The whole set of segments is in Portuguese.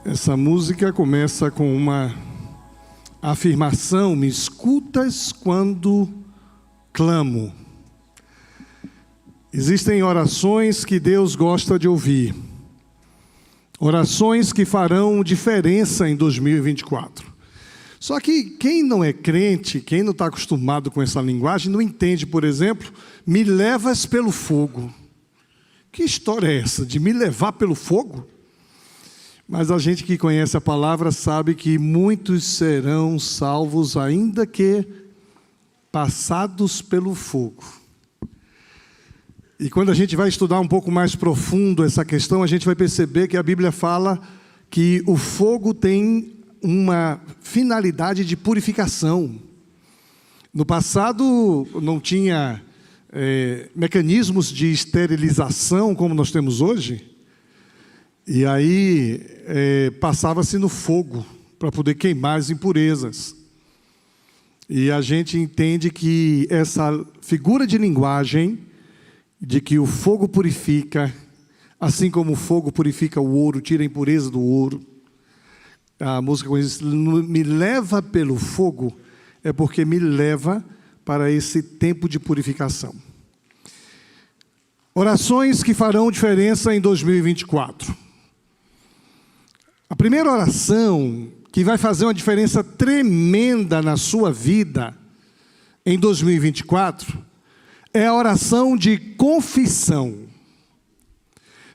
Essa música começa com uma afirmação: me escutas quando clamo. Existem orações que Deus gosta de ouvir, orações que farão diferença em 2024. Só que quem não é crente, quem não está acostumado com essa linguagem, não entende, por exemplo, me levas pelo fogo. Que história é essa, de me levar pelo fogo? Mas a gente que conhece a palavra sabe que muitos serão salvos, ainda que passados pelo fogo. E quando a gente vai estudar um pouco mais profundo essa questão, a gente vai perceber que a Bíblia fala que o fogo tem uma finalidade de purificação. No passado não tinha mecanismos de esterilização como nós temos hoje, e aí passava-se no fogo para poder queimar as impurezas. E a gente entende que essa figura de linguagem de que o fogo purifica, assim como o fogo purifica o ouro, tira a impureza do ouro. A música conhece, me leva pelo fogo, é porque me leva para esse tempo de purificação. Orações que farão diferença em 2024. A primeira oração que vai fazer uma diferença tremenda na sua vida em 2024 é a oração de confissão.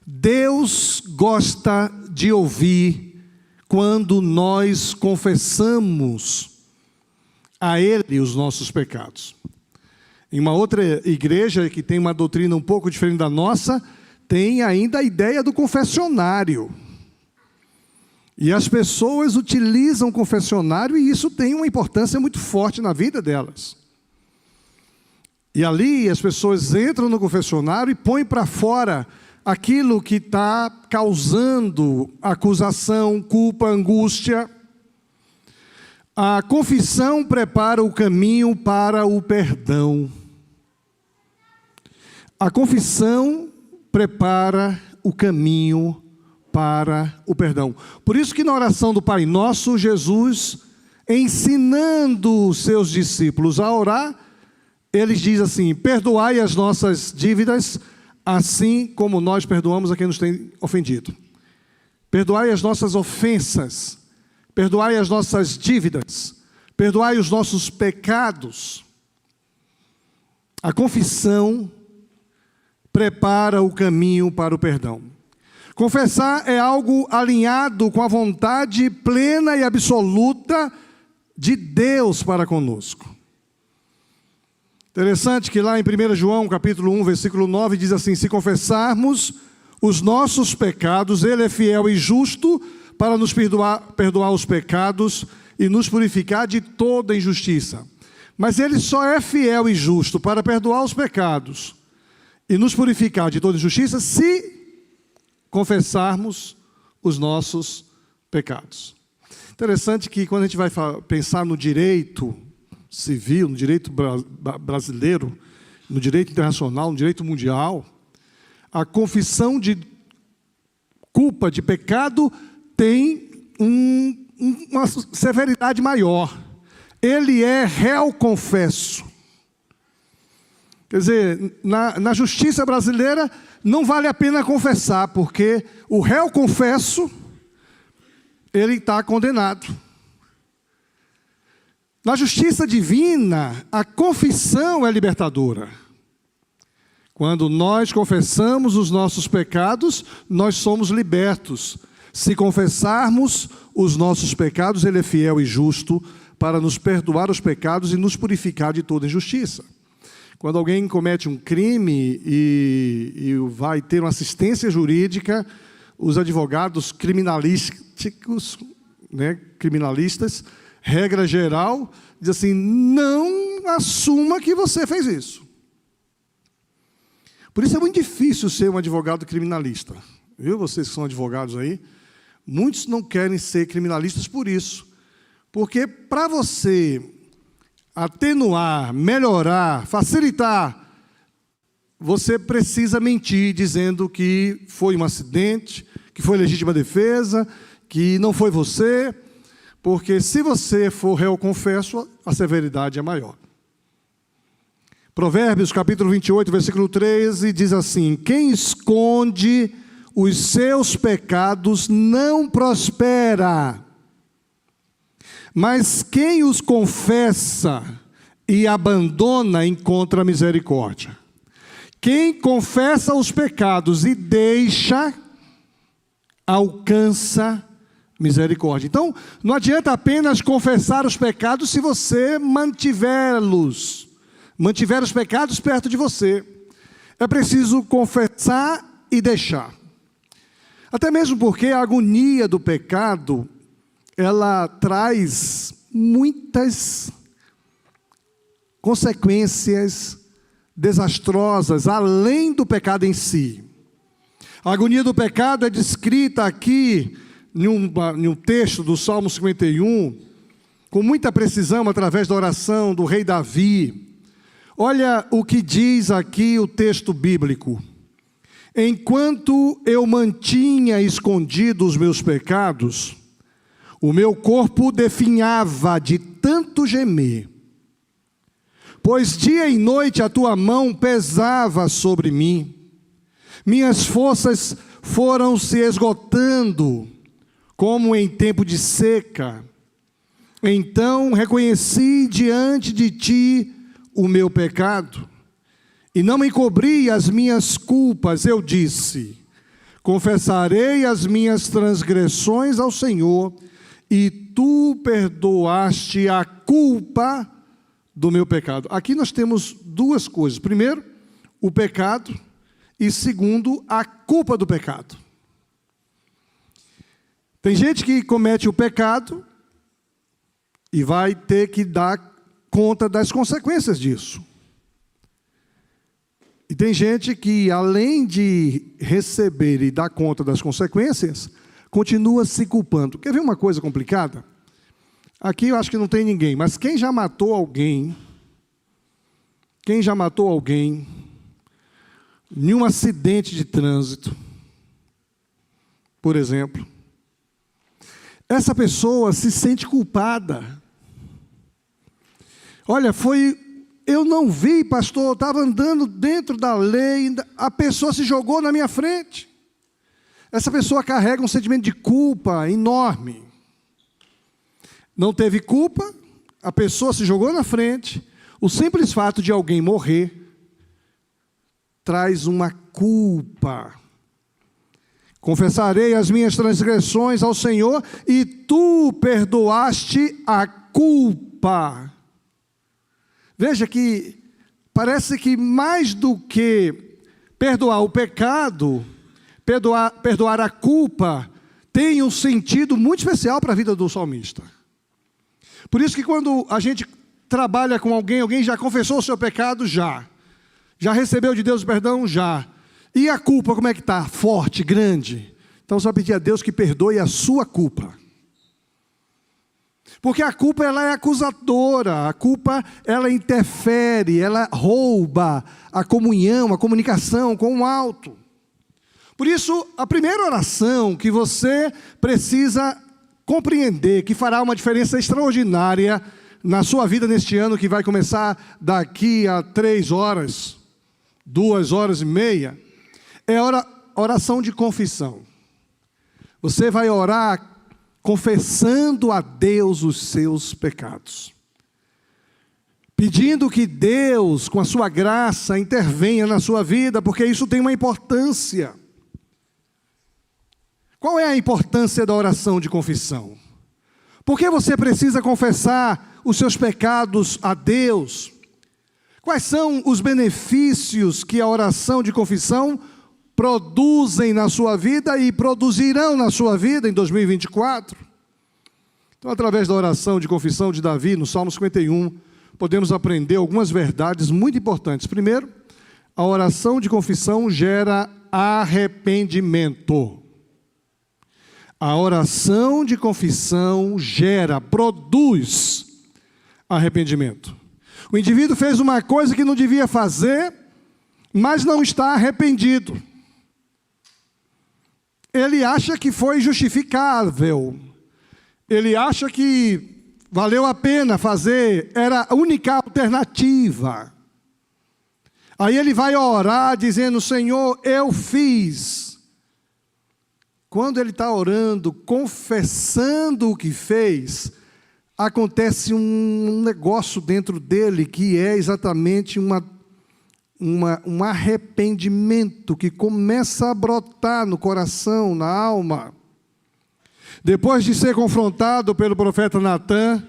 Deus gosta de ouvir quando nós confessamos a Ele os nossos pecados. Em uma outra igreja que tem uma doutrina um pouco diferente da nossa, tem ainda a ideia do confessionário. E as pessoas utilizam o confessionário e isso tem uma importância muito forte na vida delas. E ali as pessoas entram no confessionário e põem para fora aquilo que está causando acusação, culpa, angústia. A confissão prepara o caminho para o perdão. A confissão prepara o caminho para o perdão. Por isso que na oração do Pai Nosso, Jesus, ensinando os seus discípulos a orar, ele diz assim: perdoai as nossas dívidas, assim como nós perdoamos a quem nos tem ofendido. Perdoai as nossas ofensas, perdoai as nossas dívidas, perdoai os nossos pecados. A confissão prepara o caminho para o perdão. Confessar é algo alinhado com a vontade plena e absoluta de Deus para conosco. Interessante que lá em 1 João, capítulo 1, versículo 9, diz assim: se confessarmos os nossos pecados, Ele é fiel e justo para nos perdoar os pecados e nos purificar de toda injustiça. Mas Ele só é fiel e justo para perdoar os pecados e nos purificar de toda injustiça se confessarmos os nossos pecados. Interessante que quando a gente vai pensar no direito civil, no direito brasileiro, no direito internacional, no direito mundial, a confissão de culpa, de pecado, tem uma severidade maior. Ele é réu confesso. Quer dizer, na justiça brasileira, não vale a pena confessar, porque o réu confesso, ele está condenado. Na justiça divina, a confissão é libertadora. Quando nós confessamos os nossos pecados, nós somos libertos. Se confessarmos os nossos pecados, Ele é fiel e justo para nos perdoar os pecados e nos purificar de toda injustiça. Quando alguém comete um crime e vai ter uma assistência jurídica, os advogados criminalísticos, criminalistas, regra geral, diz assim: não assuma que você fez isso. Por isso é muito difícil ser um advogado criminalista. Viu, vocês que são advogados aí? Muitos não querem ser criminalistas por isso. Porque para você atenuar, melhorar, facilitar você precisa mentir dizendo que foi um acidente, que foi legítima defesa, que não foi você, porque se você for réu confesso, a severidade é maior. Provérbios, capítulo 28, versículo 13, diz assim: quem esconde os seus pecados não prospera, mas quem os confessa e abandona encontra misericórdia. Quem confessa os pecados e deixa, alcança misericórdia. Então, não adianta apenas confessar os pecados se você mantiver os pecados perto de você. É preciso confessar e deixar. Até mesmo porque a agonia do pecado, ela traz muitas consequências desastrosas, além do pecado em si. A agonia do pecado é descrita aqui em um texto do Salmo 51, com muita precisão, através da oração do rei Davi. Olha o que diz aqui o texto bíblico: enquanto eu mantinha escondidos os meus pecados, o meu corpo definhava de tanto gemer. Pois dia e noite a tua mão pesava sobre mim. Minhas forças foram se esgotando, como em tempo de seca. Então reconheci diante de ti o meu pecado, e não me encobri as minhas culpas. Eu disse: confessarei as minhas transgressões ao Senhor, e tu perdoaste a culpa do meu pecado. Aqui nós temos duas coisas: primeiro, o pecado, e segundo, a culpa do pecado. Tem gente que comete o pecado e vai ter que dar conta das consequências disso. E tem gente que, além de receber e dar conta das consequências, continua se culpando. Quer ver uma coisa complicada? Aqui eu acho que não tem ninguém, mas quem já matou alguém em um acidente de trânsito, por exemplo, essa pessoa se sente culpada. Olha, eu não vi, pastor, eu estava andando dentro da lei, a pessoa se jogou na minha frente. Essa pessoa carrega um sentimento de culpa enorme. Não teve culpa, a pessoa se jogou na frente. O simples fato de alguém morrer traz uma culpa. Confessarei as minhas transgressões ao Senhor, e tu perdoaste a culpa. Veja que parece que mais do que perdoar o pecado, perdoar a culpa, tem um sentido muito especial para a vida do salmista. Por isso que quando a gente trabalha com alguém já confessou o seu pecado? Já recebeu de Deus o perdão? Já. E a culpa, como é que está? Forte, grande. Então você vai pedir a Deus que perdoe a sua culpa. Porque a culpa, ela é acusadora, a culpa, ela interfere, ela rouba a comunhão, a comunicação com o alto. Por isso, a primeira oração que você precisa compreender, que fará uma diferença extraordinária na sua vida neste ano, que vai começar daqui a 3 horas, 2 horas e meia, é a oração de confissão. Você vai orar confessando a Deus os seus pecados, pedindo que Deus, com a sua graça, intervenha na sua vida, porque isso tem uma importância. Qual é a importância da oração de confissão? Por que você precisa confessar os seus pecados a Deus? Quais são os benefícios que a oração de confissão produzem na sua vida e produzirão na sua vida em 2024? Então, através da oração de confissão de Davi, no Salmo 51, podemos aprender algumas verdades muito importantes. Primeiro, a oração de confissão gera arrependimento. A oração de confissão produz arrependimento. O indivíduo fez uma coisa que não devia fazer, mas não está arrependido. Ele acha que foi justificável. Ele acha que valeu a pena fazer, era a única alternativa. Aí ele vai orar dizendo: Senhor, eu fiz. Quando ele está orando, confessando o que fez, acontece um negócio dentro dele que é exatamente um arrependimento que começa a brotar no coração, na alma. Depois de ser confrontado pelo profeta Natã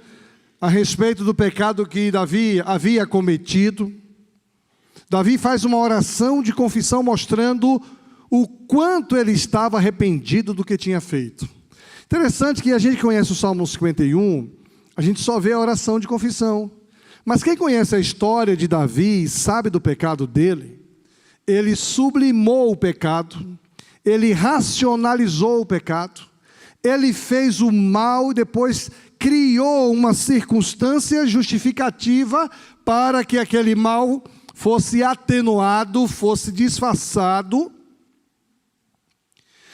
a respeito do pecado que Davi havia cometido, Davi faz uma oração de confissão mostrando o quanto ele estava arrependido do que tinha feito. Interessante que a gente conhece o Salmo 51, a gente só vê a oração de confissão. Mas quem conhece a história de Davi e sabe do pecado dele, ele sublimou o pecado, ele racionalizou o pecado, ele fez o mal e depois criou uma circunstância justificativa para que aquele mal fosse atenuado, fosse disfarçado.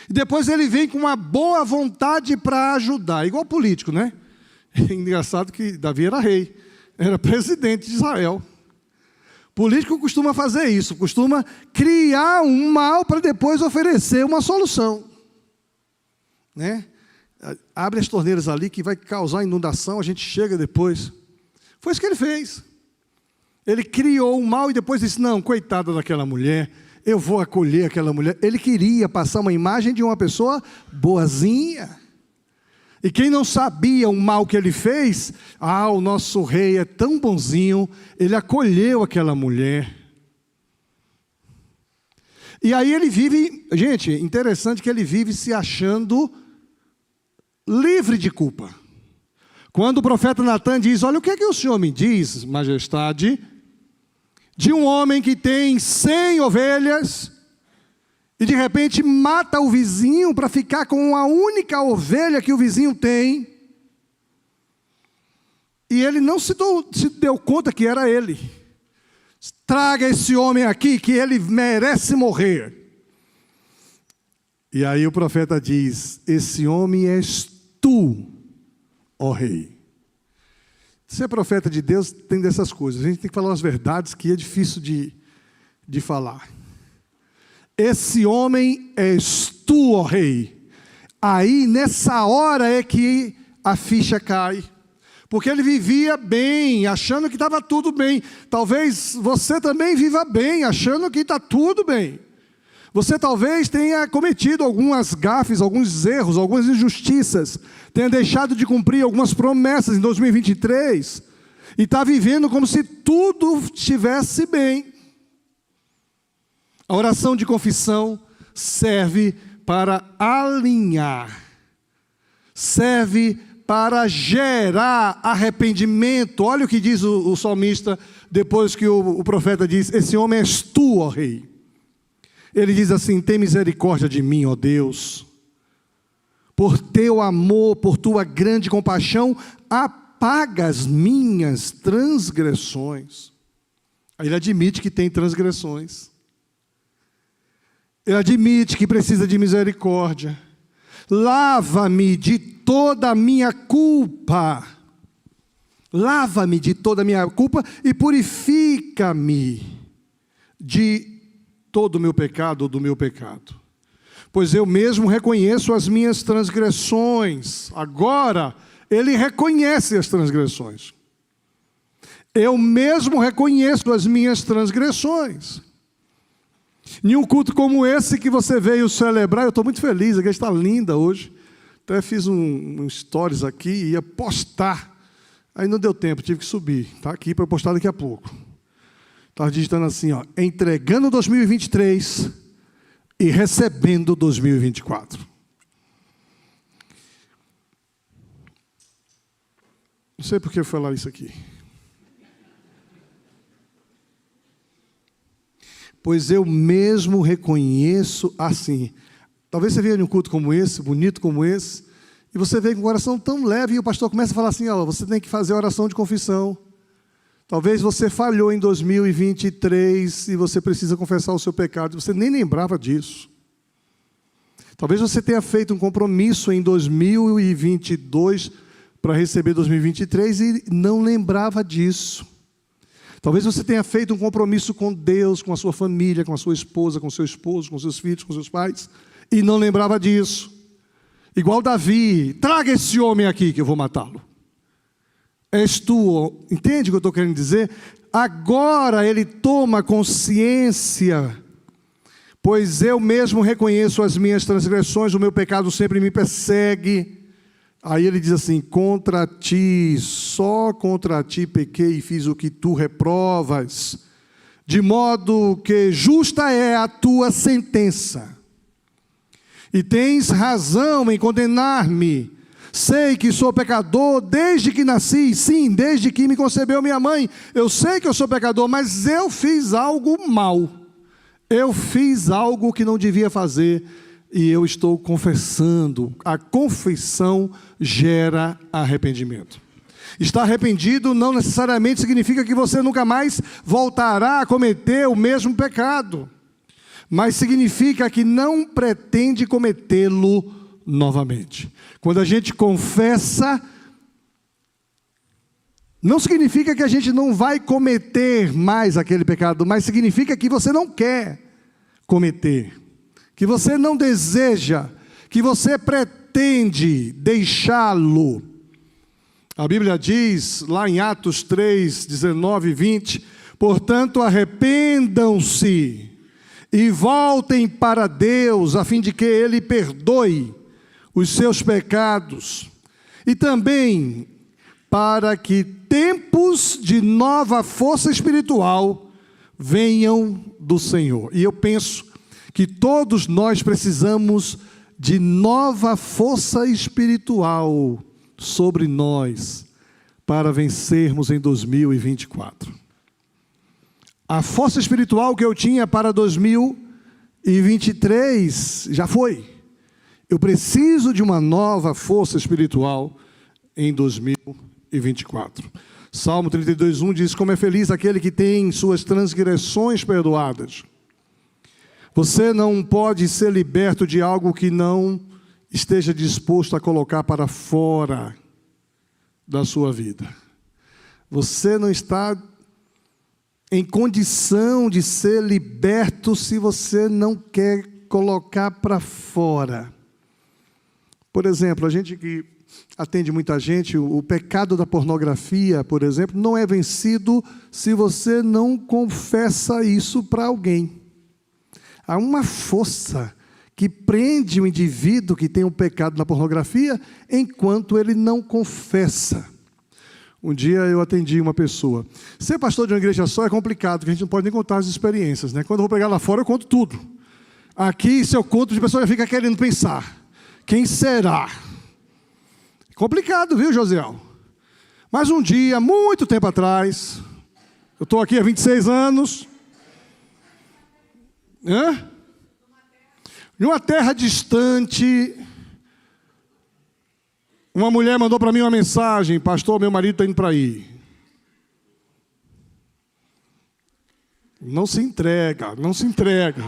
E depois ele vem com uma boa vontade para ajudar, igual político, né? É engraçado que Davi era rei, era presidente de Israel. Político costuma fazer isso, costuma criar um mal para depois oferecer uma solução, né? Abre as torneiras ali que vai causar inundação, a gente chega depois. Foi isso que ele fez. Ele criou um mal e depois disse: não, coitada daquela mulher, eu vou acolher aquela mulher. Ele queria passar uma imagem de uma pessoa boazinha. E quem não sabia o mal que ele fez, o nosso rei é tão bonzinho, ele acolheu aquela mulher. E aí ele vive, gente, interessante que ele vive se achando livre de culpa. Quando o profeta Natã diz: olha, o que é que o senhor me diz, majestade, de um homem que tem 100 ovelhas e de repente mata o vizinho para ficar com a única ovelha que o vizinho tem, e ele não se deu conta que era ele. Traga esse homem aqui que ele merece morrer. E aí o profeta diz: esse homem és tu, ó rei. Ser profeta de Deus tem dessas coisas. A gente tem que falar as verdades que é difícil de falar. Esse homem és tu, ó rei. Aí, nessa hora é que a ficha cai. Porque ele vivia bem, achando que estava tudo bem. Talvez você também viva bem, achando que está tudo bem. Você talvez tenha cometido algumas gafes, alguns erros, algumas injustiças, tenha deixado de cumprir algumas promessas em 2023, e está vivendo como se tudo estivesse bem. A oração de confissão serve para alinhar, serve para gerar arrependimento. Olha o que diz o salmista, depois que o profeta diz: esse homem és tu, ó rei. Ele diz assim: tem misericórdia de mim, ó Deus, por teu amor, por tua grande compaixão, apaga as minhas transgressões. Aí ele admite que tem transgressões, ele admite que precisa de misericórdia. Lava-me de toda a minha culpa, lava-me de toda a minha culpa e purifica-me de todo o meu pecado ou do meu pecado, pois eu mesmo reconheço as minhas transgressões. Agora, ele reconhece as transgressões. Eu mesmo reconheço as minhas transgressões. Em um culto como esse que você veio celebrar, eu estou muito feliz, a igreja está linda hoje. Até fiz um stories aqui, ia postar, aí não deu tempo, tive que subir, está aqui para postar daqui a pouco. Estava digitando assim, ó: entregando 2023 e recebendo 2024. Não sei por que eu falar isso aqui. Pois eu mesmo reconheço assim. Talvez você venha em um culto como esse, bonito como esse, e você vem com o coração tão leve, e o pastor começa a falar assim: ó, você tem que fazer oração de confissão. Talvez você falhou em 2023 e você precisa confessar o seu pecado, você nem lembrava disso. Talvez você tenha feito um compromisso em 2022 para receber 2023 e não lembrava disso. Talvez você tenha feito um compromisso com Deus, com a sua família, com a sua esposa, com seu esposo, com seus filhos, com seus pais, e não lembrava disso. Igual Davi, traga esse homem aqui que eu vou matá-lo. És tu, entende o que eu estou querendo dizer? Agora ele toma consciência, pois eu mesmo reconheço as minhas transgressões, o meu pecado sempre me persegue. Aí ele diz assim, contra ti, só contra ti pequei e fiz o que tu reprovas, de modo que justa é a tua sentença. E tens razão em condenar-me. Sei que sou pecador desde que nasci, sim, desde que me concebeu minha mãe. Eu sei que eu sou pecador, mas eu fiz algo mal. Eu fiz algo que não devia fazer. E eu estou confessando. A confissão gera arrependimento. Estar arrependido não necessariamente significa que você nunca mais voltará a cometer o mesmo pecado. Mas significa que não pretende cometê-lo novamente. Quando a gente confessa, não significa que a gente não vai cometer mais aquele pecado, mas significa que você não quer cometer. Que você não deseja, que você pretende deixá-lo. A Bíblia diz, lá em Atos 3, 19 e 20, portanto arrependam-se e voltem para Deus, a fim de que Ele perdoe os seus pecados, e também para que tempos de nova força espiritual venham do Senhor. E eu penso que todos nós precisamos de nova força espiritual sobre nós para vencermos em 2024. A força espiritual que eu tinha para 2023 já foi. Eu preciso de uma nova força espiritual em 2024. Salmo 32:1 diz, como é feliz aquele que tem suas transgressões perdoadas. Você não pode ser liberto de algo que não esteja disposto a colocar para fora da sua vida. Você não está em condição de ser liberto se você não quer colocar para fora. Por exemplo, a gente que atende muita gente, o pecado da pornografia, por exemplo, não é vencido se você não confessa isso para alguém. Há uma força que prende o indivíduo que tem um pecado na pornografia enquanto ele não confessa. Um dia eu atendi uma pessoa. Ser pastor de uma igreja só é complicado, porque a gente não pode nem contar as experiências, né? Quando eu vou pregar lá fora, eu conto tudo. Aqui, se eu conto, a pessoa já fica querendo pensar. Quem será? Complicado, viu, Josiel? Mas um dia, muito tempo atrás, eu estou aqui há 26 anos... Em uma terra distante, uma mulher mandou para mim uma mensagem, pastor, meu marido está indo para aí. Não se entrega, não se entrega.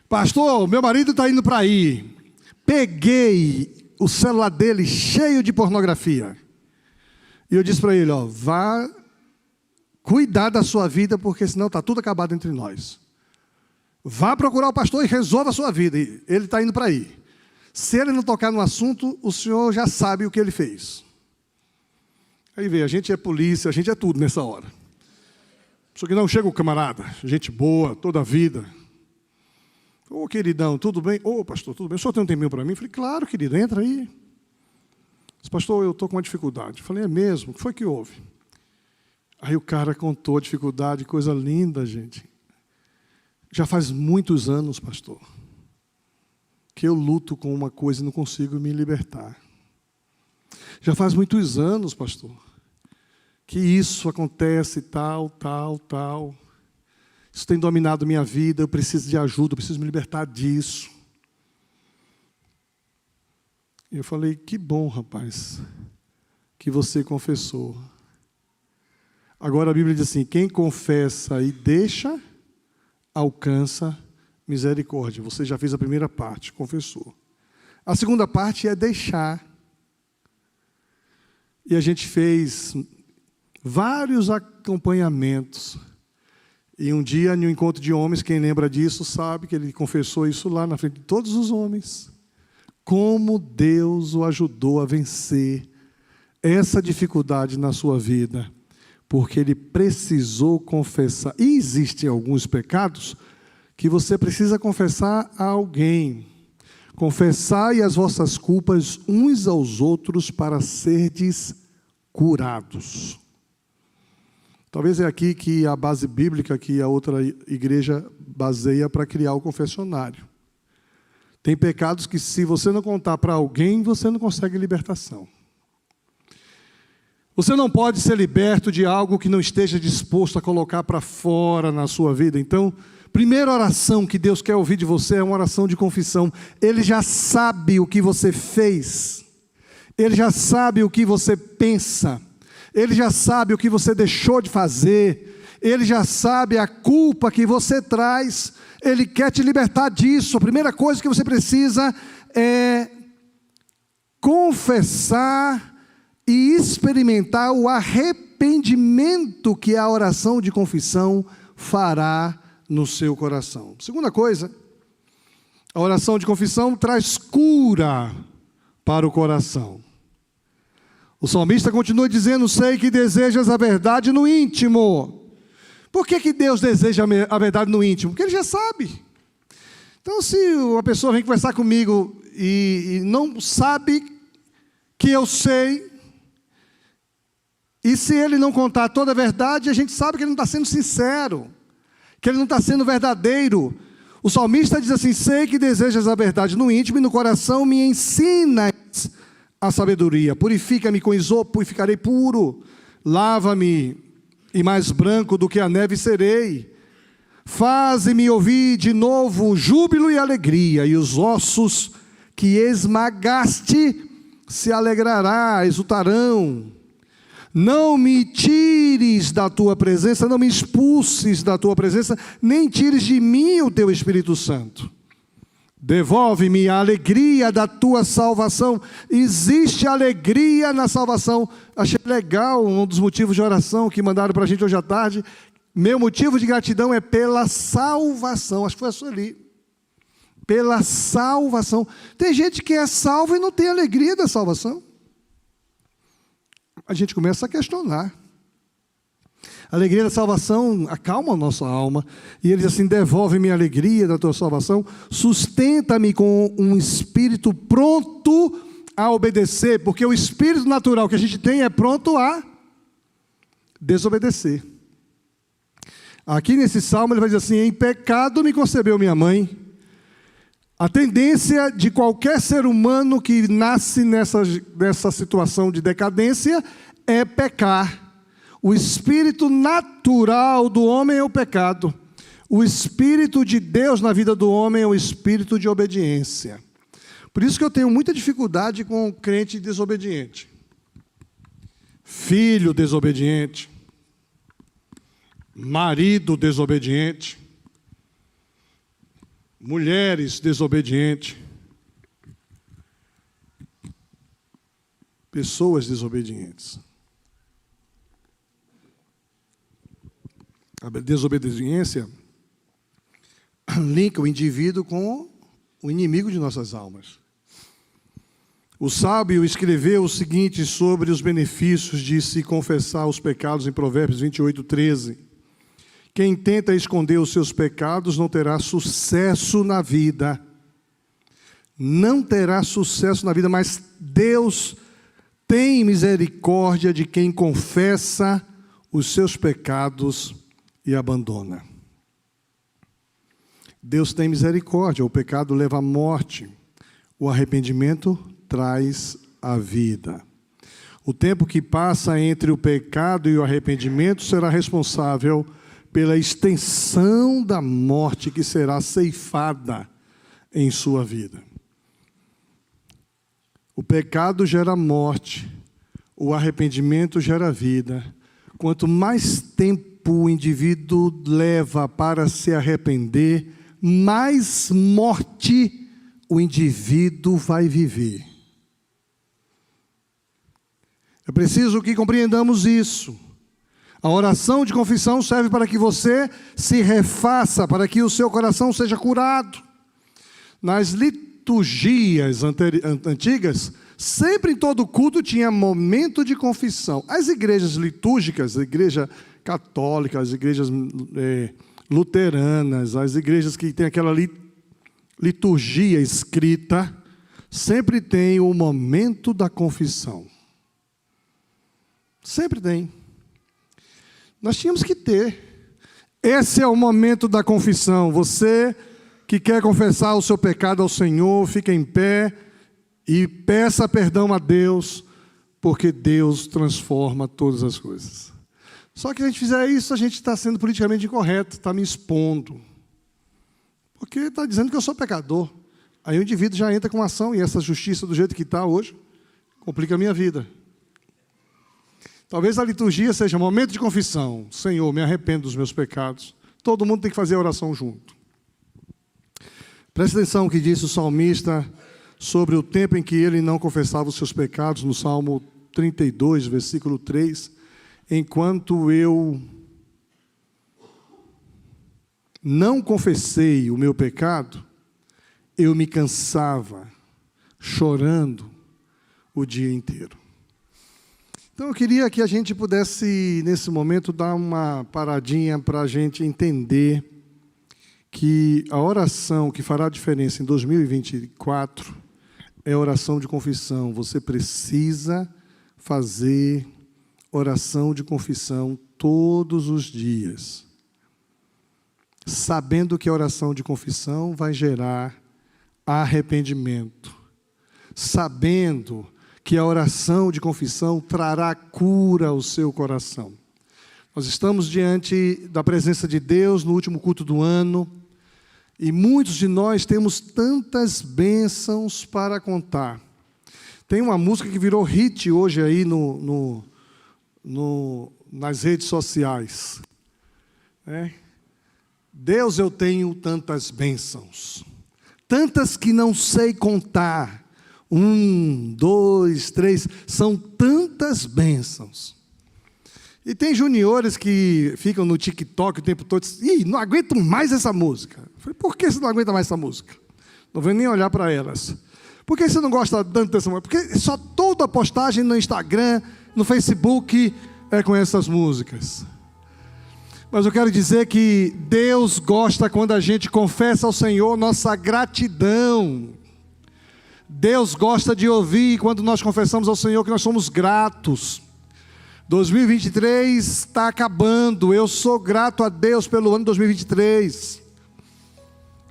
Pastor, meu marido está indo para aí. Peguei o celular dele cheio de pornografia. E eu disse para ele, ó, vá cuidar da sua vida, porque senão está tudo acabado entre nós. Vá procurar o pastor e resolva a sua vida. Ele está indo para aí. Se ele não tocar no assunto, o senhor já sabe o que ele fez. Aí vê, a gente é polícia, a gente é tudo nessa hora. Só que não chega o camarada, gente boa, toda a vida. Ô queridão, tudo bem? Ô pastor, tudo bem? O senhor tem um tempinho para mim? Eu falei, claro, querido, entra aí. Disse, pastor, eu estou com uma dificuldade. Eu falei, é mesmo? O que foi que houve? Aí o cara contou a dificuldade, coisa linda, gente. Já faz muitos anos, pastor, que eu luto com uma coisa e não consigo me libertar. Já faz muitos anos, pastor, que isso acontece, tal. Isso tem dominado minha vida, eu preciso de ajuda, eu preciso me libertar disso. E eu falei, que bom, rapaz, que você confessou. Agora a Bíblia diz assim: quem confessa e deixa, alcança misericórdia. Você já fez a primeira parte, confessou. A segunda parte é deixar. E a gente fez vários acompanhamentos. E um dia, no encontro de homens, quem lembra disso sabe que ele confessou isso lá na frente de todos os homens. Como Deus o ajudou a vencer essa dificuldade na sua vida. Porque ele precisou confessar. E existem alguns pecados que você precisa confessar a alguém. Confessai as vossas culpas uns aos outros para serdes curados. Talvez é aqui que a base bíblica que a outra igreja baseia para criar o confessionário. Tem pecados que, se você não contar para alguém, você não consegue libertação. Você não pode ser liberto de algo que não esteja disposto a colocar para fora na sua vida. Então, primeira oração que Deus quer ouvir de você é uma oração de confissão. Ele já sabe o que você fez. Ele já sabe o que você pensa. Ele já sabe o que você deixou de fazer. Ele já sabe a culpa que você traz. Ele quer te libertar disso. A primeira coisa que você precisa é confessar e experimentar o arrependimento que a oração de confissão fará no seu coração. Segunda coisa, a oração de confissão traz cura para o coração. O salmista continua dizendo: sei que desejas a verdade no íntimo. Por que Deus deseja a verdade no íntimo? Porque Ele já sabe. Então, se uma pessoa vem conversar comigo e não sabe que eu sei, e se ele não contar toda a verdade, a gente sabe que ele não está sendo sincero, que ele não está sendo verdadeiro. O salmista diz assim: sei que desejas a verdade no íntimo e no coração me ensinas a sabedoria. Purifica-me com isopo e ficarei puro. Lava-me e mais branco do que a neve serei. Faze-me ouvir de novo júbilo e alegria, e os ossos que esmagaste se alegrará, exultarão. Não me tires da tua presença, não me expulses da tua presença, nem tires de mim o teu Espírito Santo. Devolve-me a alegria da tua salvação. Existe alegria na salvação. Achei legal um dos motivos de oração que mandaram para a gente hoje à tarde. Meu motivo de gratidão é pela salvação. Acho que foi a Sueli. Pela salvação. Tem gente que é salva e não tem alegria da salvação. A gente começa a questionar. A alegria da salvação acalma a nossa alma. E ele diz assim: devolve-me a alegria da tua salvação, sustenta-me com um espírito pronto a obedecer, porque o espírito natural que a gente tem é pronto a desobedecer. Aqui nesse salmo ele vai dizer assim: em pecado me concebeu minha mãe. A tendência de qualquer ser humano que nasce nessa situação de decadência é pecar. O espírito natural do homem é o pecado. O espírito de Deus na vida do homem é o espírito de obediência. Por isso que eu tenho muita dificuldade com o crente desobediente. Filho desobediente. Marido desobediente. Mulheres desobedientes. Pessoas desobedientes. A desobediência linka o indivíduo com o inimigo de nossas almas. O sábio escreveu o seguinte sobre os benefícios de se confessar os pecados em Provérbios 28:13. Quem tenta esconder os seus pecados não terá sucesso na vida. Não terá sucesso na vida, mas Deus tem misericórdia de quem confessa os seus pecados e abandona. Deus tem misericórdia. O pecado leva à morte. O arrependimento traz a vida. O tempo que passa entre o pecado e o arrependimento será responsável pela extensão da morte que será ceifada em sua vida. O pecado gera morte, o arrependimento gera vida. quanto mais tempo o indivíduo leva para se arrepender, mais morte o indivíduo vai viver. É preciso que compreendamos isso. A oração de confissão serve para que você se refaça, para que o seu coração seja curado. Nas liturgias antigas, sempre em todo culto tinha momento de confissão. As igrejas litúrgicas, a igreja católica, as igrejas luteranas, as igrejas que têm aquela liturgia escrita, sempre tem o momento da confissão. Sempre tem. Nós tínhamos que ter. Esse é o momento da confissão. Você que quer confessar o seu pecado ao Senhor, fica em pé e peça perdão a Deus, porque Deus transforma todas as coisas. Só que se a gente fizer isso, a gente está sendo politicamente incorreto, está me expondo. Porque está dizendo que eu sou pecador. Aí o indivíduo já entra com ação, e essa justiça do jeito que está hoje, complica a minha vida. Talvez a liturgia seja um momento de confissão. Senhor, me arrependo dos meus pecados. Todo mundo tem que fazer a oração junto. Preste atenção no que disse o salmista sobre o tempo em que ele não confessava os seus pecados, no Salmo 32, versículo 3. Enquanto eu não confessei o meu pecado, eu me cansava, chorando o dia inteiro. Então eu queria que a gente pudesse, nesse momento, dar uma paradinha para a gente entender que a oração que fará a diferença em 2024 é a oração de confissão. Você precisa fazer oração de confissão todos os dias, sabendo que a oração de confissão vai gerar arrependimento, sabendo que a oração de confissão trará cura ao seu coração. Nós estamos diante da presença de Deus no último culto do ano, e muitos de nós temos tantas bênçãos para contar. Tem uma música que virou hit hoje aí nas redes sociais. Deus, eu tenho tantas bênçãos, tantas que não sei contar. 1, 2, 3, são tantas bênçãos. E tem juniores que ficam no TikTok o tempo todo e dizem, não aguento mais essa música. Eu falei, por que você não aguenta mais essa música? Não vou nem olhar para elas. Por que você não gosta tanto dessa música? Porque só toda postagem no Instagram, no Facebook, é com essas músicas. Mas eu quero dizer que Deus gosta quando a gente confessa ao Senhor nossa gratidão. Deus gosta de ouvir quando nós confessamos ao Senhor que nós somos gratos. 2023 está acabando, eu sou grato a Deus pelo ano 2023.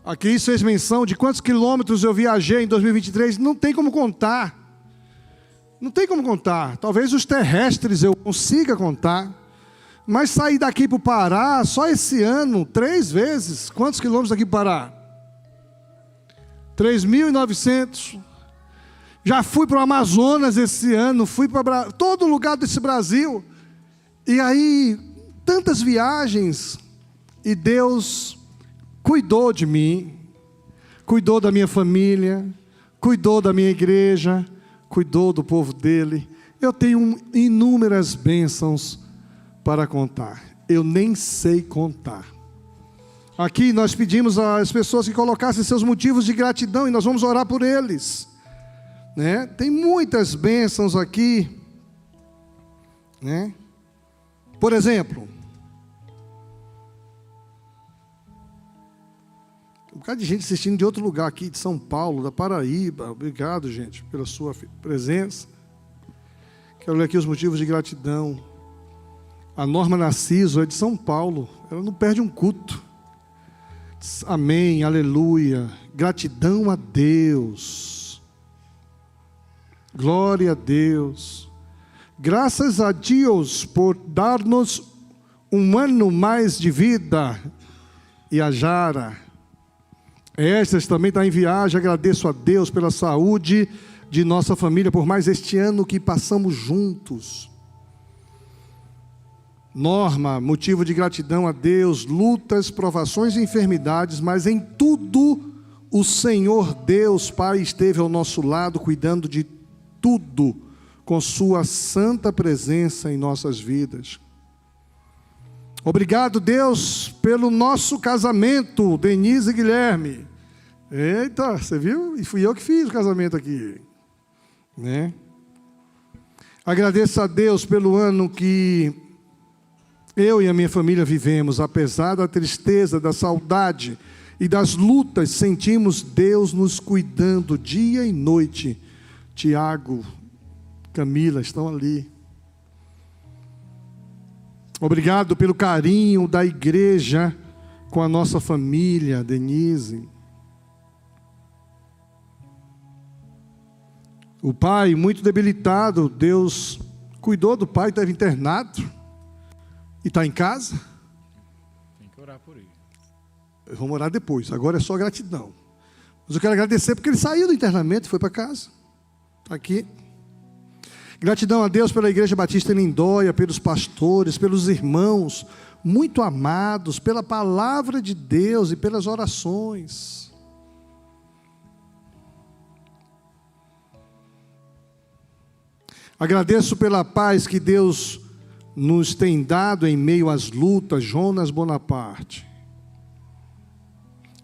Aqui isso fez menção de quantos quilômetros eu viajei em 2023, não tem como contar. Não tem como contar, talvez os terrestres eu consiga contar, mas sair daqui para o Pará, só esse ano, 3 vezes, quantos quilômetros daqui para o Pará? 3.900. Já fui para o Amazonas esse ano, fui para todo lugar desse Brasil. E aí, tantas viagens. E Deus cuidou de mim, cuidou da minha família, cuidou da minha igreja, cuidou do povo dele. Eu tenho inúmeras bênçãos para contar. Eu nem sei contar. Aqui nós pedimos às pessoas que colocassem seus motivos de gratidão e nós vamos orar por eles. Tem muitas bênçãos aqui, Por exemplo, um bocado de gente assistindo de outro lugar aqui, de São Paulo, da Paraíba. Obrigado, gente, pela sua presença. Quero ler aqui os motivos de gratidão. A Norma Narciso é de São Paulo, ela não perde um culto. Amém, aleluia, gratidão a Deus. Glória a Deus. Graças a Deus por dar-nos um ano mais de vida. E a Jara. Estas também está em viagem. Agradeço a Deus pela saúde de nossa família, por mais este ano que passamos juntos. Norma, motivo de gratidão a Deus, lutas, provações e enfermidades, mas em tudo o Senhor Deus, Pai, esteve ao nosso lado, cuidando de tudo, com sua santa presença em nossas vidas. Obrigado, Deus, pelo nosso casamento, Denise e Guilherme. Eita, você viu? E fui eu que fiz o casamento aqui, né? Agradeço a Deus pelo ano que eu e a minha família vivemos. Apesar da tristeza, da saudade e das lutas, sentimos Deus nos cuidando dia e noite. Tiago, Camila estão ali. Obrigado pelo carinho da igreja com a nossa família, Denise. O pai, muito debilitado, Deus cuidou do pai, estava internado e está em casa. Tem que orar por ele. Vamos orar depois, agora é só gratidão. Mas eu quero agradecer porque ele saiu do internamento e foi para casa. Está aqui. Gratidão a Deus pela Igreja Batista em Lindóia, pelos pastores, pelos irmãos, muito amados, pela palavra de Deus e pelas orações. Agradeço pela paz que Deus nos tem dado em meio às lutas, Jonas Bonaparte.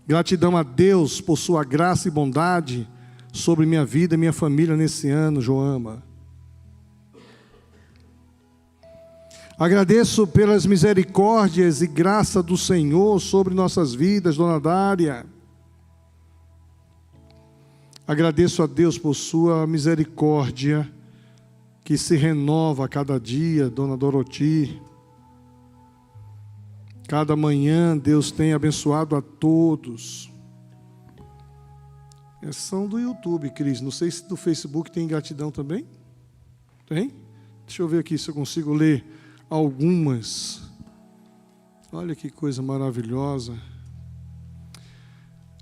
Gratidão a Deus por sua graça e bondade sobre minha vida e minha família nesse ano, Joama. Agradeço pelas misericórdias e graça do Senhor sobre nossas vidas, Dona Dária. Agradeço a Deus por sua misericórdia, que se renova a cada dia, Dona Doroti. Cada manhã Deus tem abençoado a todos. Essas são do YouTube, Cris. Não sei se do Facebook tem gratidão também. Tem? Deixa eu ver aqui se eu consigo ler algumas. Olha que coisa maravilhosa.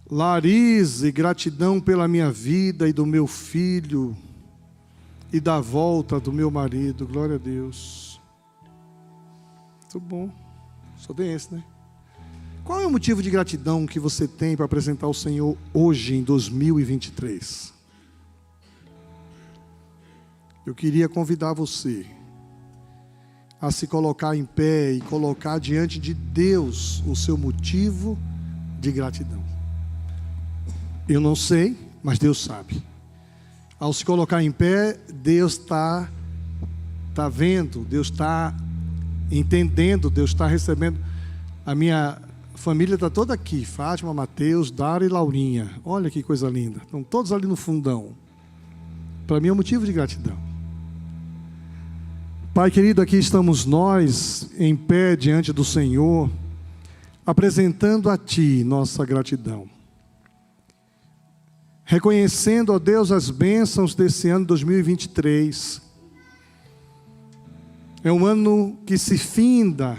Larise, gratidão pela minha vida e do meu filho e da volta do meu marido. Glória a Deus. Muito bom. Só tem esse, né? Qual é o motivo de gratidão que você tem para apresentar ao Senhor hoje, em 2023? Eu queria convidar você a se colocar em pé e colocar diante de Deus o seu motivo de gratidão. Eu não sei, mas Deus sabe. Ao se colocar em pé, Deus está vendo, Deus está entendendo, Deus está recebendo. A minha família está toda aqui, Fátima, Mateus, Dara e Laurinha. Olha que coisa linda, estão todos ali no fundão. Para mim é um motivo de gratidão. Pai querido, aqui estamos nós, em pé diante do Senhor, apresentando a Ti nossa gratidão. Reconhecendo, ó Deus, as bênçãos desse ano 2023. É um ano que se finda.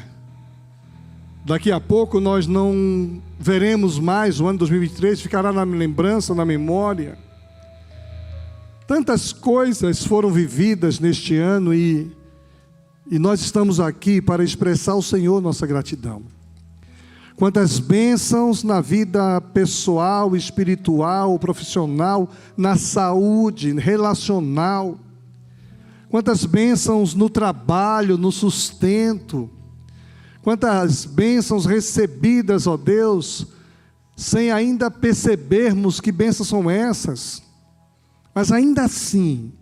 Daqui a pouco nós não veremos mais o ano 2023, ficará na lembrança, na memória. Tantas coisas foram vividas neste ano e nós estamos aqui para expressar ao Senhor nossa gratidão. Quantas bênçãos na vida pessoal, espiritual, profissional, na saúde, relacional. Quantas bênçãos no trabalho, no sustento. Quantas bênçãos recebidas, ó Deus, sem ainda percebermos que bênçãos são essas. Mas ainda assim,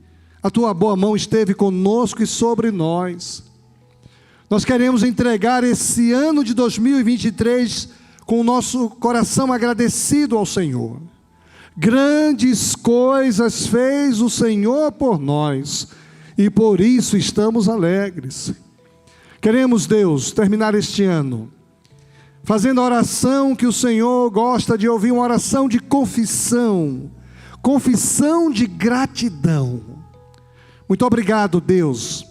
a Tua boa mão esteve conosco e sobre nós. Nós queremos entregar esse ano de 2023 com o nosso coração agradecido ao Senhor. Grandes coisas fez o Senhor por nós e por isso estamos alegres. Queremos, Deus, terminar este ano fazendo a oração que o Senhor gosta de ouvir, uma oração de confissão de gratidão. Muito obrigado, Deus,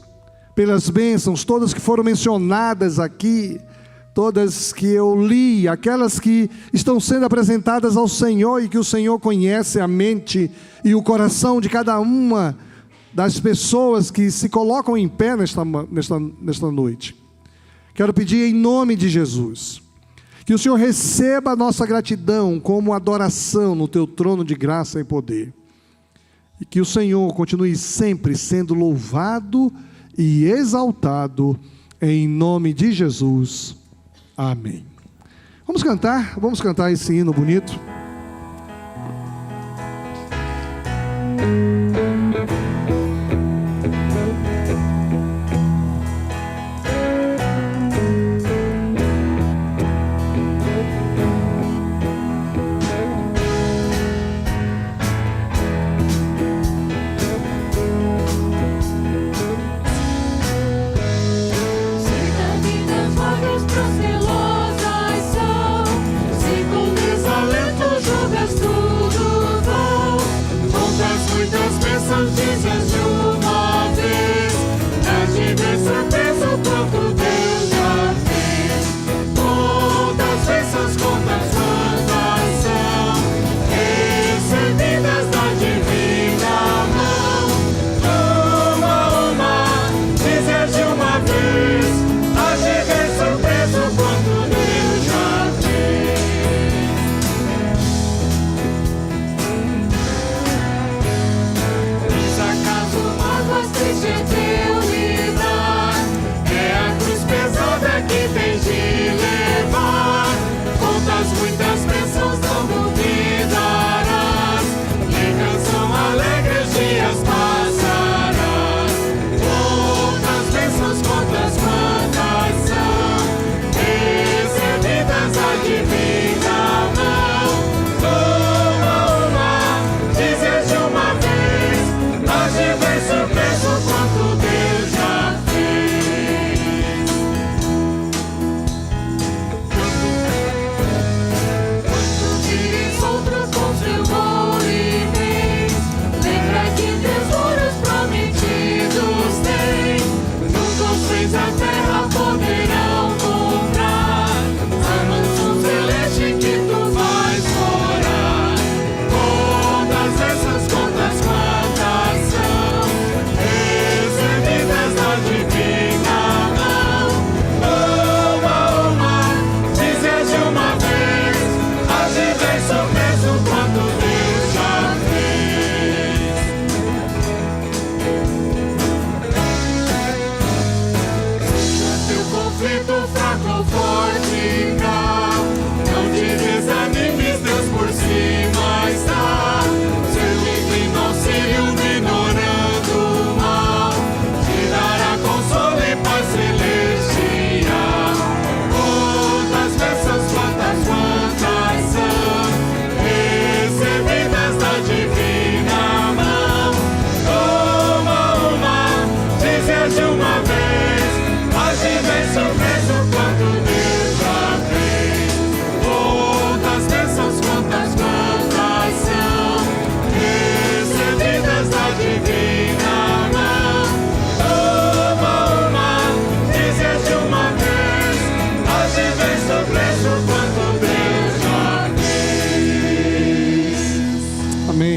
pelas bênçãos, todas que foram mencionadas aqui, todas que eu li, aquelas que estão sendo apresentadas ao Senhor e que o Senhor conhece a mente e o coração de cada uma das pessoas que se colocam em pé nesta noite. Quero pedir em nome de Jesus, que o Senhor receba a nossa gratidão como adoração no teu trono de graça e poder. E que o Senhor continue sempre sendo louvado e exaltado, em nome de Jesus. Amém. Vamos cantar esse hino bonito.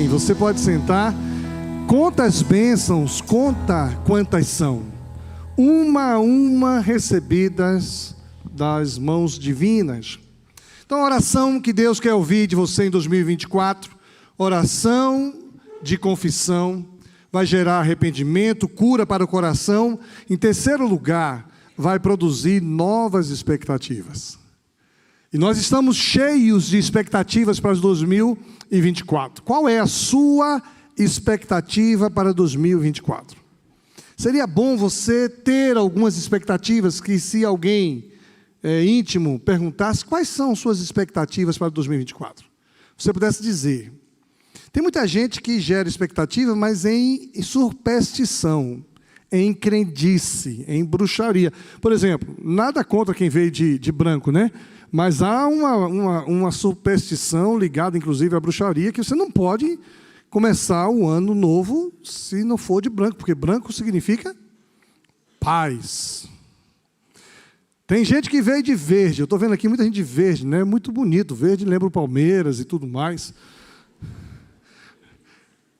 Você pode sentar. Conta as bênçãos, conta quantas são. Uma a uma recebidas das mãos divinas. Então, a oração que Deus quer ouvir de você em 2024, oração de confissão, vai gerar arrependimento, cura para o coração. Em terceiro lugar, vai produzir novas expectativas. E nós estamos cheios de expectativas para 2024. Qual é a sua expectativa para 2024? Seria bom você ter algumas expectativas que, se alguém íntimo perguntasse quais são suas expectativas para 2024, você pudesse dizer. Tem muita gente que gera expectativa, mas em superstição, em crendice, em bruxaria. Por exemplo, nada contra quem veio de branco, né? Mas há uma superstição ligada, inclusive, à bruxaria, que você não pode começar o ano novo se não for de branco, porque branco significa paz. Tem gente que veio de verde. Eu estou vendo aqui muita gente de verde, né? Muito bonito. Verde lembra o Palmeiras e tudo mais.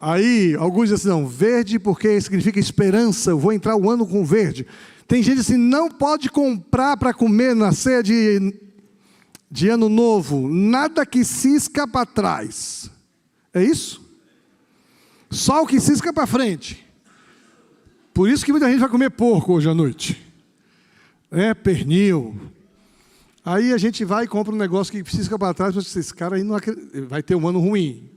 Aí, alguns dizem assim, não, verde porque significa esperança, eu vou entrar o ano com verde. Tem gente assim, não pode comprar para comer na ceia de ano novo, nada que cisca para trás. É isso? Só o que cisca para frente. Por isso que muita gente vai comer porco hoje à noite. Pernil. Aí a gente vai e compra um negócio que cisca para trás, mas esse cara aí vai ter um ano ruim.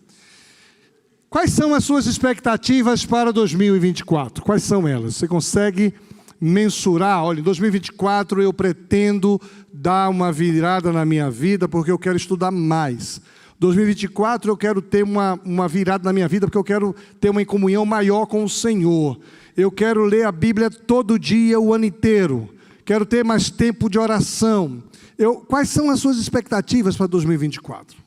Quais são as suas expectativas para 2024? Quais são elas? Você consegue mensurar? Olha, em 2024 eu pretendo dar uma virada na minha vida porque eu quero estudar mais. 2024 eu quero ter uma virada na minha vida porque eu quero ter uma comunhão maior com o Senhor. Eu quero ler a Bíblia todo dia, o ano inteiro. Quero ter mais tempo de oração. Quais são as suas expectativas para 2024?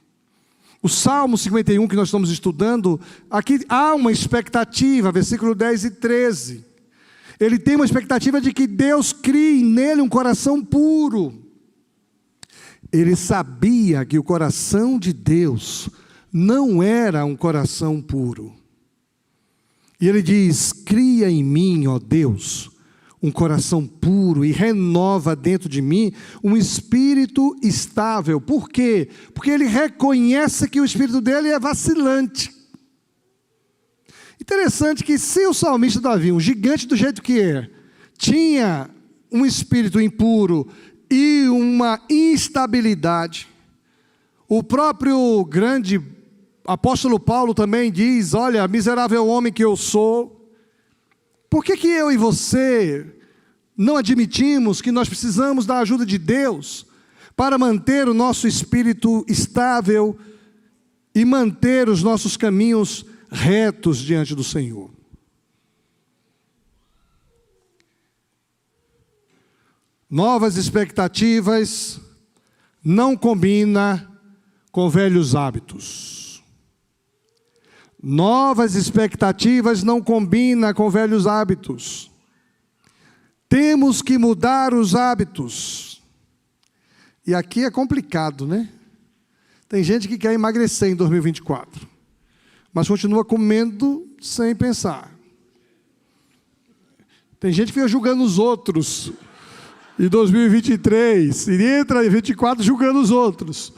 O Salmo 51 que nós estamos estudando, aqui há uma expectativa, versículo 10 e 13. Ele tem uma expectativa de que Deus crie nele um coração puro. Ele sabia que o coração de Deus não era um coração puro. E ele diz, cria em mim, ó Deus, um coração puro e renova dentro de mim um espírito estável. Por quê? Porque ele reconhece que o espírito dele é vacilante. Interessante que se o salmista Davi, um gigante do jeito que é, tinha um espírito impuro e uma instabilidade, o próprio grande apóstolo Paulo também diz, olha, miserável homem que eu sou, por que eu e você não admitimos que nós precisamos da ajuda de Deus para manter o nosso espírito estável e manter os nossos caminhos retos diante do Senhor? Novas expectativas não combina com velhos hábitos. Novas expectativas não combinam com velhos hábitos. Temos que mudar os hábitos. E aqui é complicado, né? Tem gente que quer emagrecer em 2024, mas continua comendo sem pensar. Tem gente que fica julgando os outros em 2023 e entra em 2024 julgando os outros.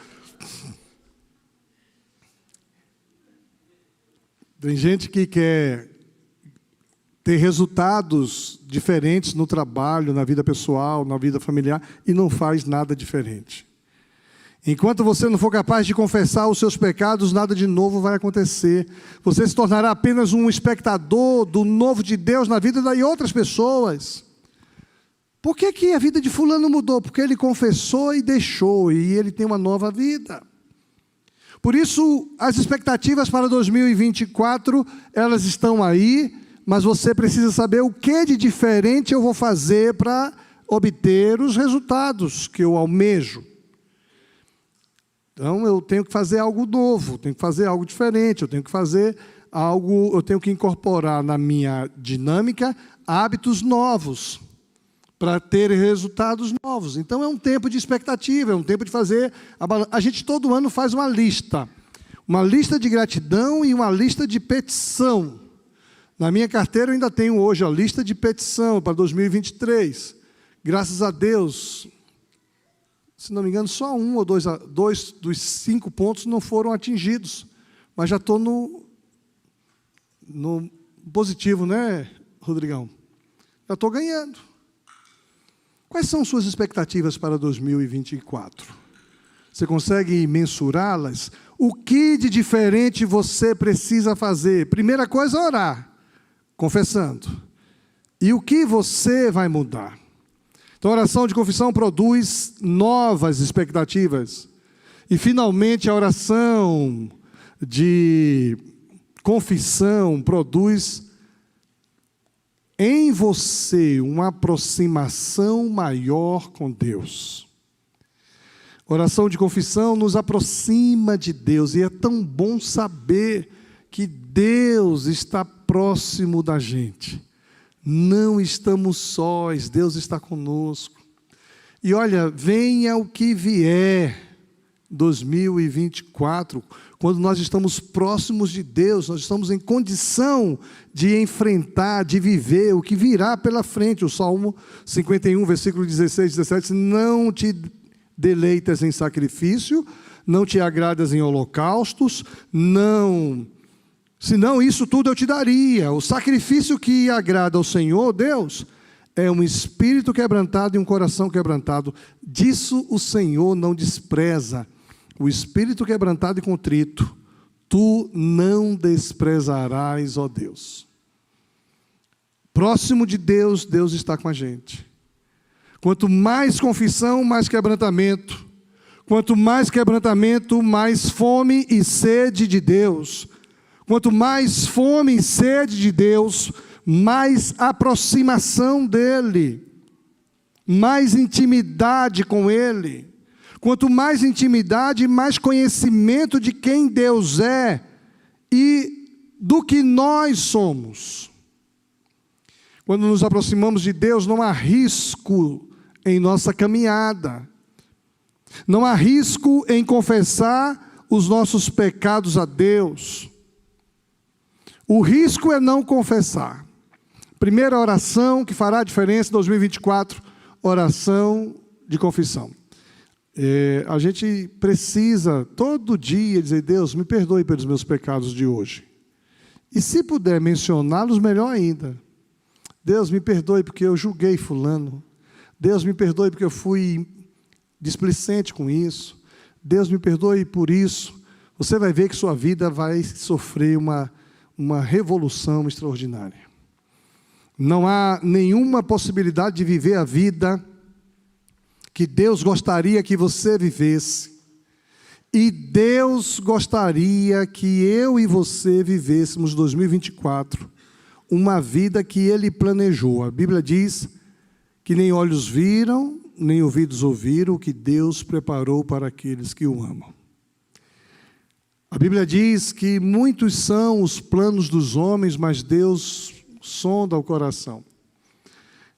Tem gente que quer ter resultados diferentes no trabalho, na vida pessoal, na vida familiar, e não faz nada diferente. Enquanto você não for capaz de confessar os seus pecados, nada de novo vai acontecer. Você se tornará apenas um espectador do novo de Deus na vida de outras pessoas. Por que a vida de fulano mudou? Porque ele confessou e deixou, e ele tem uma nova vida. Por isso, as expectativas para 2024, elas estão aí, mas você precisa saber o que de diferente eu vou fazer para obter os resultados que eu almejo. Então, eu tenho que fazer algo novo, tenho que fazer algo diferente, eu tenho que incorporar na minha dinâmica hábitos novos, para ter resultados novos. Então é um tempo de expectativa, é um tempo de fazer... A gente todo ano faz uma lista de gratidão e uma lista de petição. Na minha carteira eu ainda tenho hoje a lista de petição para 2023. Graças a Deus, se não me engano, só um ou dois dos 5 pontos não foram atingidos. Mas já estou no positivo, né, Rodrigão? Já estou ganhando. Quais são suas expectativas para 2024? Você consegue mensurá-las? O que de diferente você precisa fazer? Primeira coisa, orar, confessando. E o que você vai mudar? Então, a oração de confissão produz novas expectativas. E, finalmente, a oração de confissão produz em você uma aproximação maior com Deus. Oração de confissão nos aproxima de Deus, e é tão bom saber que Deus está próximo da gente. Não estamos sós, Deus está conosco. E olha, venha o que vier, 2024, quando nós estamos próximos de Deus, nós estamos em condição de enfrentar, de viver o que virá pela frente. O Salmo 51, versículo 16 e 17, não te deleitas em sacrifício, não te agradas em holocaustos, não, senão isso tudo eu te daria. O sacrifício que agrada ao Senhor, Deus, é um espírito quebrantado e um coração quebrantado. Disso o Senhor não despreza. O espírito quebrantado e contrito, tu não desprezarás, ó Deus. Próximo de Deus, Deus está com a gente. Quanto mais confissão, mais quebrantamento. Quanto mais quebrantamento, mais fome e sede de Deus. Quanto mais fome e sede de Deus, mais aproximação dEle, mais intimidade com Ele. Quanto mais intimidade, mais conhecimento de quem Deus é e do que nós somos. Quando nos aproximamos de Deus, não há risco em nossa caminhada. Não há risco em confessar os nossos pecados a Deus. O risco é não confessar. Primeira oração que fará a diferença em 2024, oração de confissão. A gente precisa todo dia dizer: Deus, me perdoe pelos meus pecados de hoje. E se puder mencioná-los, melhor ainda. Deus, me perdoe porque eu julguei fulano. Deus, me perdoe porque eu fui displicente com isso. Deus, me perdoe por isso. Você vai ver que sua vida vai sofrer uma revolução extraordinária. Não há nenhuma possibilidade de viver a vida que Deus gostaria que você vivesse. E Deus gostaria que eu e você vivêssemos 2024, uma vida que Ele planejou. A Bíblia diz que nem olhos viram, nem ouvidos ouviram o que Deus preparou para aqueles que o amam. A Bíblia diz que muitos são os planos dos homens, mas Deus sonda o coração.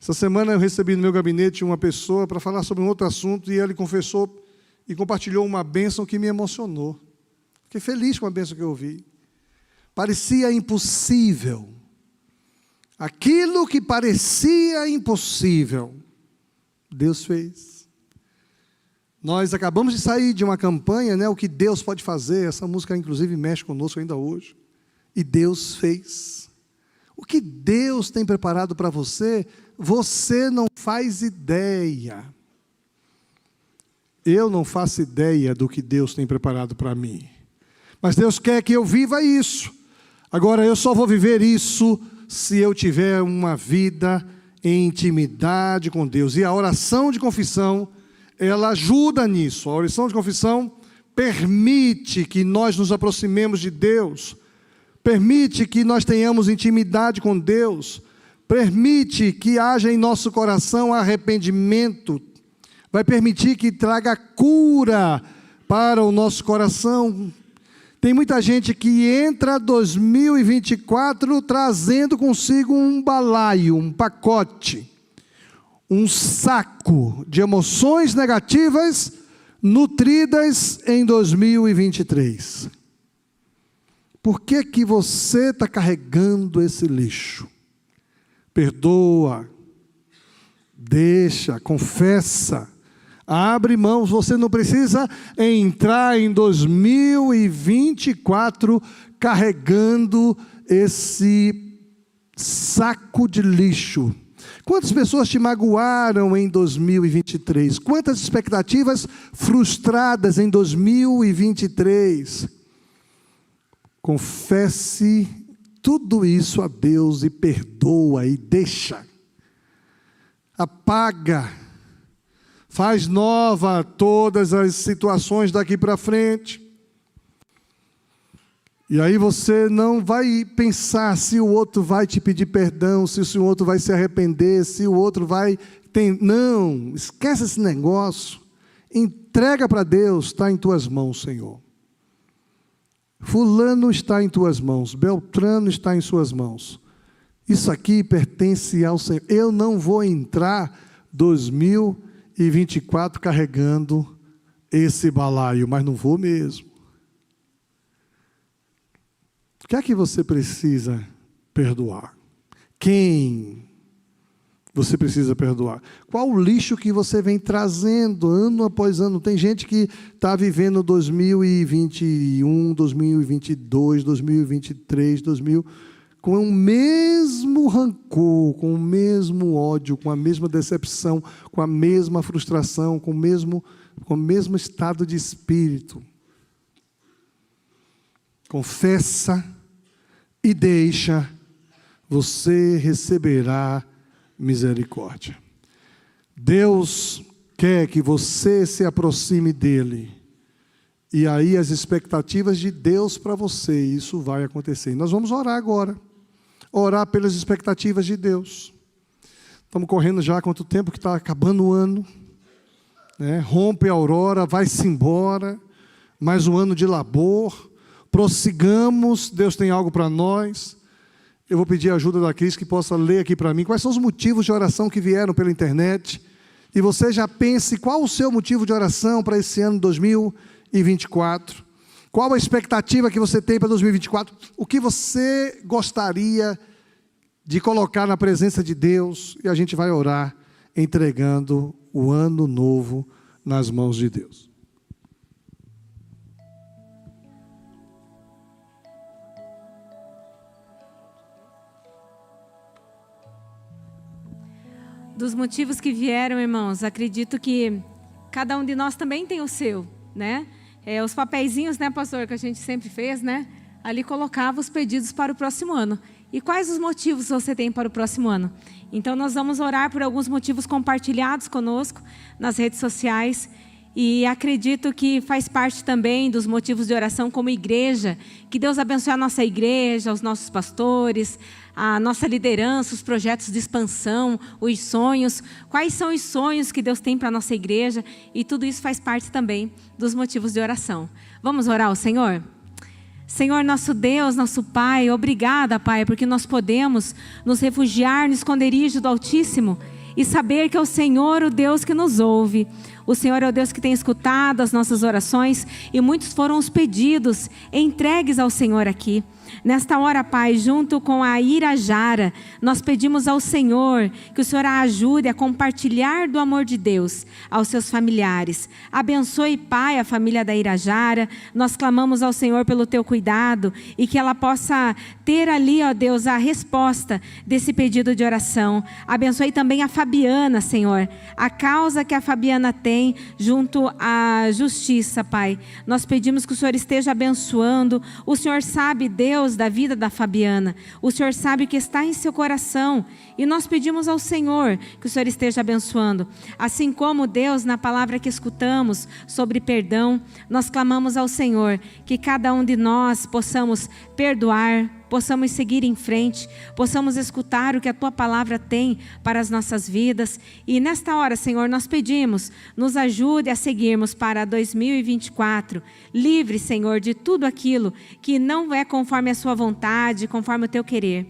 Essa semana eu recebi no meu gabinete uma pessoa para falar sobre um outro assunto, e ele confessou e compartilhou uma bênção que me emocionou. Fiquei feliz com a bênção que eu ouvi. Parecia impossível. Aquilo que parecia impossível, Deus fez. Nós acabamos de sair de uma campanha, né, o que Deus pode fazer. Essa música, inclusive, mexe conosco ainda hoje. E Deus fez. O que Deus tem preparado para você, você não faz ideia. Eu não faço ideia do que Deus tem preparado para mim. Mas Deus quer que eu viva isso. Agora, eu só vou viver isso se eu tiver uma vida em intimidade com Deus. E a oração de confissão, ela ajuda nisso. A oração de confissão permite que nós nos aproximemos de Deus, permite que nós tenhamos intimidade com Deus, permite que haja em nosso coração arrependimento, vai permitir que traga cura para o nosso coração. Tem muita gente que entra 2024 trazendo consigo um balaio, um pacote, um saco de emoções negativas nutridas em 2023. Por que que você está carregando esse lixo? Perdoa, deixa, confessa, abre mãos. Você não precisa entrar em 2024 carregando esse saco de lixo. Quantas pessoas te magoaram em 2023? Quantas expectativas frustradas em 2023? Confesse tudo isso a Deus e perdoa e deixa. Apaga. Faz nova todas as situações daqui para frente. E aí você não vai pensar se o outro vai te pedir perdão, se o outro vai se arrepender, se o outro vai... Não, esquece esse negócio. Entrega para Deus, está em tuas mãos, Senhor. Fulano está em tuas mãos, Beltrano está em suas mãos. Isso aqui pertence ao Senhor. Eu não vou entrar 2024 carregando esse balaio, mas não vou mesmo. O que é que você precisa perdoar? Quem você precisa perdoar? Qual o lixo que você vem trazendo ano após ano? Tem gente que está vivendo 2021, 2022, 2023, com o mesmo rancor, com o mesmo ódio, com a mesma decepção, com a mesma frustração, com o mesmo estado de espírito. Confessa e deixa, você receberá misericórdia. Deus quer que você se aproxime dele. E aí as expectativas de Deus para você, isso vai acontecer. E nós vamos orar agora. Orar pelas expectativas de Deus. Estamos correndo já há quanto tempo que está acabando o ano. Né? Rompe a aurora, vai-se embora. Mais um ano de labor. Prossigamos, Deus tem algo para nós. Eu vou pedir a ajuda da Cris que possa ler aqui para mim quais são os motivos de oração que vieram pela internet. E você já pense qual o seu motivo de oração para esse ano 2024. Qual a expectativa que você tem para 2024? O que você gostaria de colocar na presença de Deus? E a gente vai orar entregando o ano novo nas mãos de Deus. Dos motivos que vieram, irmãos, acredito que cada um de nós também tem o seu, né? Os papeizinhos, né, pastor, que a gente sempre fez, né? Ali colocava os pedidos para o próximo ano. E quais os motivos você tem para o próximo ano? Então, nós vamos orar por alguns motivos compartilhados conosco nas redes sociais. E acredito que faz parte também dos motivos de oração como igreja. Que Deus abençoe a nossa igreja, os nossos pastores, a nossa liderança, os projetos de expansão, os sonhos. Quais são os sonhos que Deus tem para a nossa igreja? E tudo isso faz parte também dos motivos de oração. Vamos orar ao Senhor? Senhor, nosso Deus, nosso Pai, obrigada, Pai, porque nós podemos nos refugiar no esconderijo do Altíssimo e saber que é o Senhor, o Deus que nos ouve. O Senhor é o Deus que tem escutado as nossas orações e muitos foram os pedidos entregues ao Senhor aqui. Nesta hora, Pai, junto com a Irajara, nós pedimos ao Senhor que o Senhor a ajude a compartilhar do amor de Deus aos seus familiares. Abençoe, Pai, a família da Irajara. Nós clamamos ao Senhor pelo teu cuidado e que ela possa ter ali, ó Deus, a resposta desse pedido de oração. Abençoe também a Fabiana, Senhor, a causa que a Fabiana tem junto à justiça, Pai. Nós pedimos que o Senhor esteja abençoando. O Senhor sabe, Deus, da vida da Fabiana. O Senhor sabe o que está em seu coração. E nós pedimos ao Senhor que o Senhor esteja abençoando. Assim como, Deus, na palavra que escutamos sobre perdão, nós clamamos ao Senhor que cada um de nós possamos perdoar, possamos seguir em frente, possamos escutar o que a Tua palavra tem para as nossas vidas. E nesta hora, Senhor, nós pedimos, nos ajude a seguirmos para 2024, livre, Senhor, de tudo aquilo que não é conforme a Sua vontade, conforme o Teu querer.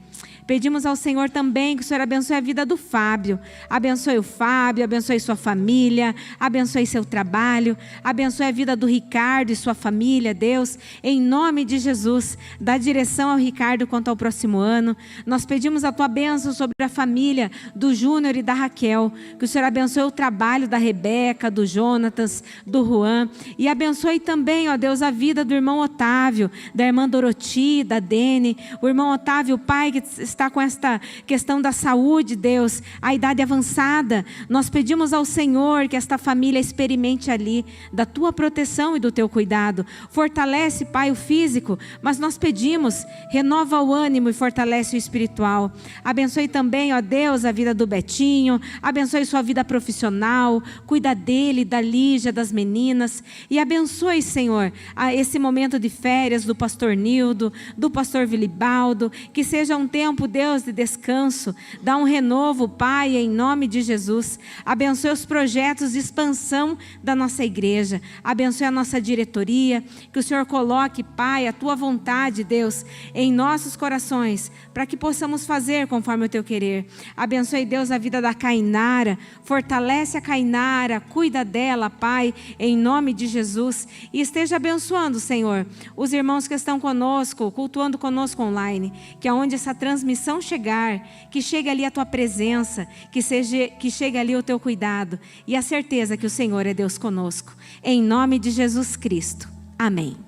Pedimos ao Senhor também que o Senhor abençoe a vida do Fábio. Abençoe o Fábio, abençoe sua família, abençoe seu trabalho, abençoe a vida do Ricardo e sua família, Deus. Em nome de Jesus, dá direção ao Ricardo quanto ao próximo ano. Nós pedimos a Tua bênção sobre a família do Júnior e da Raquel. Que o Senhor abençoe o trabalho da Rebeca, do Jonatas, do Juan. E abençoe também, ó Deus, a vida do irmão Otávio, da irmã Doroti, da Dene. O irmão Otávio, pai, que está com esta questão da saúde, Deus, a idade avançada. Nós pedimos ao Senhor que esta família experimente ali da Tua proteção e do Teu cuidado. Fortalece, Pai, o físico, mas nós pedimos, renova o ânimo e fortalece o espiritual. Abençoe também, ó Deus, a vida do Betinho, abençoe sua vida profissional, cuida dele, da Lígia, das meninas, e abençoe, Senhor, esse momento de férias do pastor Nildo, do pastor Vilibaldo, que seja um tempo tempo, Deus, de descanso. Dá um renovo, Pai, em nome de Jesus. Abençoe os projetos de expansão da nossa igreja. Abençoe a nossa diretoria. Que o Senhor coloque, Pai, a Tua vontade, Deus, em nossos corações, para que possamos fazer conforme o Teu querer. Abençoe, Deus, a vida da Cainara. Fortalece a Cainara. Cuida dela, Pai, em nome de Jesus. E esteja abençoando, Senhor, os irmãos que estão conosco, cultuando conosco online. Que aonde essa transmissão chegar, que chegue ali a Tua presença, que chegue ali o Teu cuidado e a certeza que o Senhor é Deus conosco. Em nome de Jesus Cristo. Amém.